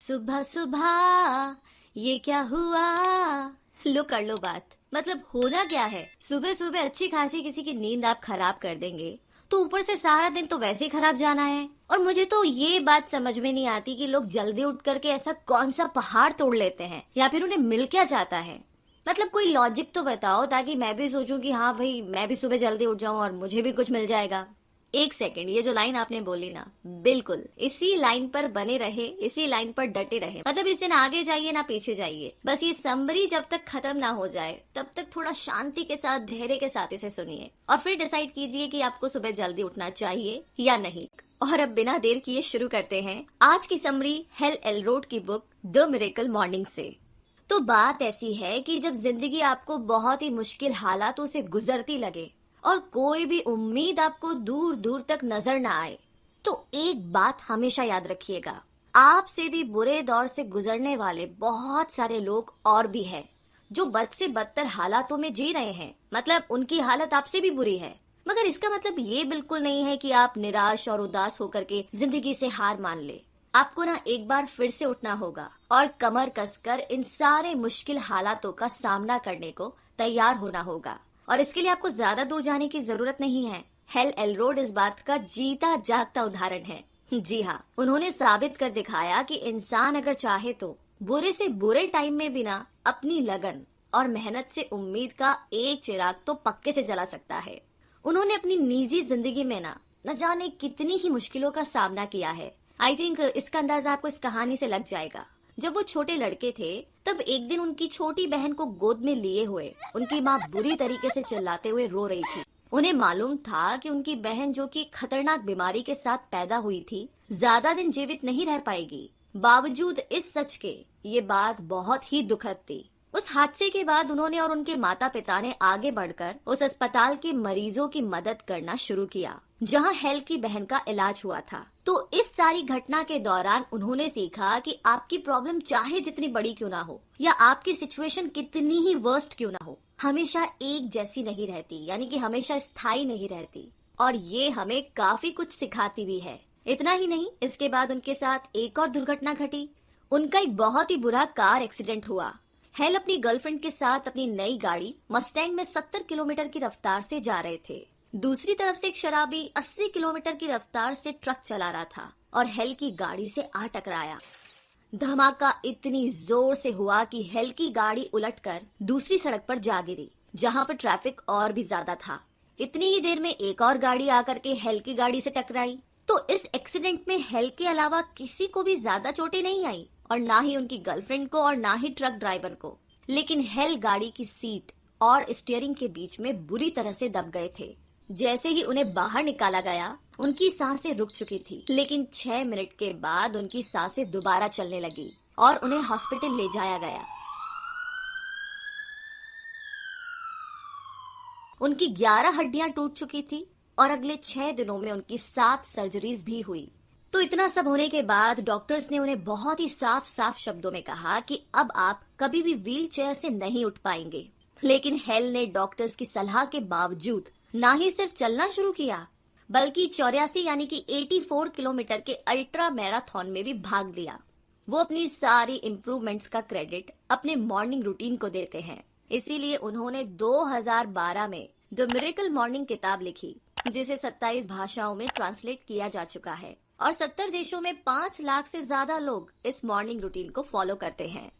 सुबह सुबह ये क्या हुआ। लो कर लो बात। मतलब होना क्या है, सुबह सुबह अच्छी खासी किसी की नींद आप खराब कर देंगे तो ऊपर से सारा दिन तो वैसे ही खराब जाना है। और मुझे तो ये बात समझ में नहीं आती कि लोग जल्दी उठ करके ऐसा कौन सा पहाड़ तोड़ लेते हैं, या फिर उन्हें मिल क्या जाता है। मतलब कोई लॉजिक तो बताओ ताकि मैं भी सोचूं कि हाँ भाई मैं भी सुबह जल्दी उठ जाऊं और मुझे भी कुछ मिल जाएगा। एक सेकंड, ये जो लाइन आपने बोली ना, बिल्कुल इसी लाइन पर बने रहे, इसी लाइन पर डटे रहे। मतलब इससे ना आगे जाइए ना पीछे जाइए, बस ये समरी जब तक खत्म ना हो जाए तब तक थोड़ा शांति के साथ धैर्य के साथ इसे सुनिए और फिर डिसाइड कीजिए कि आपको सुबह जल्दी उठना चाहिए या नहीं। और अब बिना देर किए शुरू करते हैं आज की समरी हेल एलरोड की बुक द मिरेकल मॉर्निंग से। तो बात ऐसी है कि जब जिंदगी आपको बहुत ही मुश्किल हालातों से गुजरती लगे और कोई भी उम्मीद आपको दूर दूर तक नजर ना आए, तो एक बात हमेशा याद रखिएगा, आपसे भी बुरे दौर से गुजरने वाले बहुत सारे लोग और भी हैं जो बद से बदतर हालातों में जी रहे हैं। मतलब उनकी हालत आपसे भी बुरी है, मगर इसका मतलब ये बिल्कुल नहीं है कि आप निराश और उदास होकर के जिंदगी से हार मान ले। आपको ना एक बार फिर से उठना होगा और कमर कसकर इन सारे मुश्किल हालातों का सामना करने को तैयार होना होगा। और इसके लिए आपको ज्यादा दूर जाने की जरूरत नहीं है। हेल एलरोड इस बात का जीता जागता उदाहरण है। जी हाँ, उन्होंने साबित कर दिखाया कि इंसान अगर चाहे तो बुरे से बुरे टाइम में बिना अपनी लगन और मेहनत से उम्मीद का एक चिराग तो पक्के से जला सकता है। उन्होंने अपनी निजी जिंदगी में न जाने कितनी ही मुश्किलों का सामना किया है। आई थिंक इसका अंदाजा आपको इस कहानी से लग जाएगा। जब वो छोटे लड़के थे तब एक दिन उनकी छोटी बहन को गोद में लिए हुए उनकी माँ बुरी तरीके से चिल्लाते हुए रो रही थी। उन्हें मालूम था कि उनकी बहन, जो कि खतरनाक बीमारी के साथ पैदा हुई थी, ज्यादा दिन जीवित नहीं रह पाएगी। बावजूद इस सच के ये बात बहुत ही दुखद थी। उस हादसे के बाद उन्होंने और उनके माता पिता ने आगे बढ़कर उस अस्पताल के मरीजों की मदद करना शुरू किया जहां हेल की बहन का इलाज हुआ था। तो इस सारी घटना के दौरान उन्होंने सीखा कि आपकी प्रॉब्लम चाहे जितनी बड़ी क्यों ना हो या आपकी सिचुएशन कितनी ही वर्स्ट क्यों ना हो, हमेशा एक जैसी नहीं रहती, यानी कि हमेशा स्थायी नहीं रहती। और ये हमें काफी कुछ सिखाती भी है। इतना ही नहीं, इसके बाद उनके साथ एक और दुर्घटना घटी। उनका एक बहुत ही बुरा कार एक्सीडेंट हुआ। हेल अपनी गर्लफ्रेंड के साथ अपनी नई गाड़ी मस्टैंग में 70 किलोमीटर की रफ्तार से जा रहे थे। दूसरी तरफ से एक शराबी 80 किलोमीटर की रफ्तार से ट्रक चला रहा था और हेल की गाड़ी से आ टकराया। धमाका इतनी जोर से हुआ कि हेल की गाड़ी उलटकर दूसरी सड़क पर जा गिरी जहां पर ट्रैफिक और भी ज्यादा था। इतनी ही देर में एक और गाड़ी आकर के हेल की गाड़ी से टकराई। तो इस एक्सीडेंट में हेल के अलावा किसी को भी ज्यादा चोटें नहीं आई, और ना ही उनकी गर्लफ्रेंड को और ना ही ट्रक ड्राइवर को। लेकिन हेल गाड़ी की सीट और स्टीयरिंग के बीच में बुरी तरह से दब गए थे। जैसे ही उन्हें बाहर निकाला गया उनकी सांसें रुक चुकी थी, लेकिन 6 मिनट के बाद उनकी सांसें दोबारा चलने लगी और उन्हें हॉस्पिटल ले जाया गया। उनकी 11 हड्डियां टूट चुकी थी और अगले 6 दिनों में उनकी 7 सर्जरीज भी हुई। तो इतना सब होने के बाद डॉक्टर्स ने उन्हें बहुत ही साफ साफ शब्दों में कहा कि अब आप कभी भी व्हील चेयर से नहीं उठ पाएंगे। लेकिन हेल ने डॉक्टर्स की सलाह के बावजूद ना ही सिर्फ चलना शुरू किया, बल्कि 84 यानी कि 84 किलोमीटर के अल्ट्रा मैराथन में भी भाग लिया। वो अपनी सारी इम्प्रूवमेंट्स का क्रेडिट अपने मॉर्निंग रूटीन को देते हैं। इसीलिए उन्होंने 2012 में द मिरेकल मॉर्निंग किताब लिखी, जिसे 27 भाषाओं में ट्रांसलेट किया जा चुका है और 70 देशों में 5 लाख से ज्यादा लोग इस मॉर्निंग रूटीन को फॉलो करते हैं।